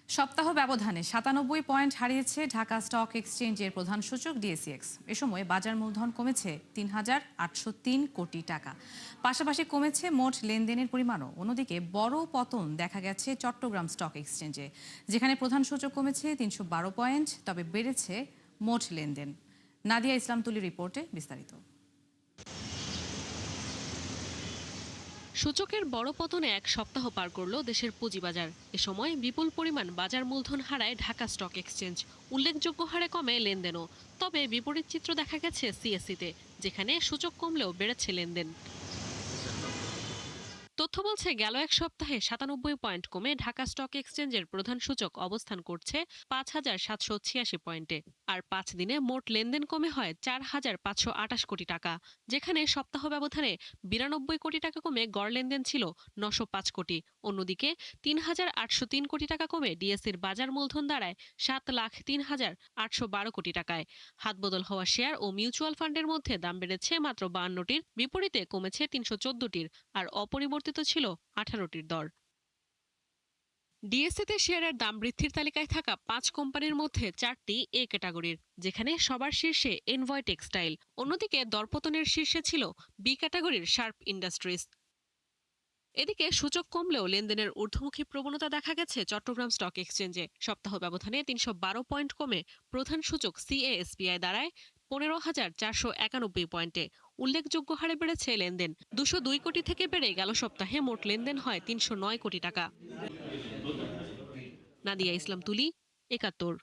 সপ্তাহ ব্যবধানে ৯৭ পয়েন্ট হারিয়েছে ঢাকা স্টক এক্সচেঞ্জের প্রধান সূচক ডিএসইএক্স। এ সময় বাজার মূলধন কমেছে ৩,৮০৩ কোটি টাকা। পাশাপাশি কমেছে মোট লেনদেনের পরিমাণও। অন্যদিকে বড় পতন দেখা গেছে চট্টগ্রাম স্টক এক্সচেঞ্জে, যেখানে প্রধান সূচক কমেছে ৩১২ পয়েন্ট, তবে বেড়েছে মোট লেনদেন। নাদিয়া ইসলাম তুলির রিপোর্টে বিস্তারিত। সূচকের বড় পতনে এক সপ্তাহ পার করল দেশের পুঁজিবাজার। এ সময় বিপুল পরিমাণ বাজার মূলধন হারায় ঢাকা স্টক এক্সচেঞ্জ। উল্লেখযোগ্য হারে কমে লেনদেনও। তবে বিপরীত চিত্র দেখা গেছে সিএসইতে, যেখানে সূচক কমলেও বেড়েছে লেনদেন। তথ্য বলছে, গেল এক সপ্তাহে ৯৭ পয়েন্ট কমে ঢাকা স্টক এক্সচেঞ্জের প্রধান সূচক অবস্থান করছে ৫,৭৮৬ পয়েন্টে। আর ৫ দিনে মোট লেনদেন কমে হয় ৪,৫২৮ কোটি টাকা, যেখানে সপ্তাহ ব্যবধানে ৯২ কোটি টাকা কমে গড় লেনদেন ছিল ৯০৫ কোটি। অন্যদিকে ৩,৮০৩ কোটি টাকা কমে ডিএসইর বাজার মূলধন দাঁড়ায় ৭,০৩,৮১২ কোটি টাকায়। হাতবদল হওয়া শেয়ার ও মিউচুয়াল ফান্ডের মধ্যে দাম বেড়েছে মাত্র ৫২টির, বিপরীতে কমেছে ৩১৪টির, আর অপরিবর্তিত ছিল ১৮টির দর। ডিএসইতে শেয়ারের দাম বৃদ্ধির তালিকায় থাকা ৫ কোম্পানির মধ্যে ৪টি এ ক্যাটাগরির, যেখানে সবার শীর্ষে এনভয় টেক্সটাইল। অন্যদিকে দরপতনের শীর্ষে ছিল বি ক্যাটাগরির শার্প ইন্ডাস্ট্রিজ। এদিকে সূচক কমলেও লেনদেনের ঊর্ধ্বমুখী প্রবণতা দেখা গেছে চট্টগ্রাম স্টক এক্সচেঞ্জে। সপ্তাহ ব্যবধানে ৩১২ পয়েন্ট কমে প্রধান সূচক সিএএসপিআই দাঁড়ায় ১৫,৪৯১ পয়েন্টে। উল্লেখযোগ্য হারে বেড়েছে লেনদেন। ২০২ কোটি থেকে বেড়ে গেল সপ্তাহে মোট লেনদেন হয় ৩০৯ কোটি টাকা। নাদিয়া ইসলাম তুলি, ৭১।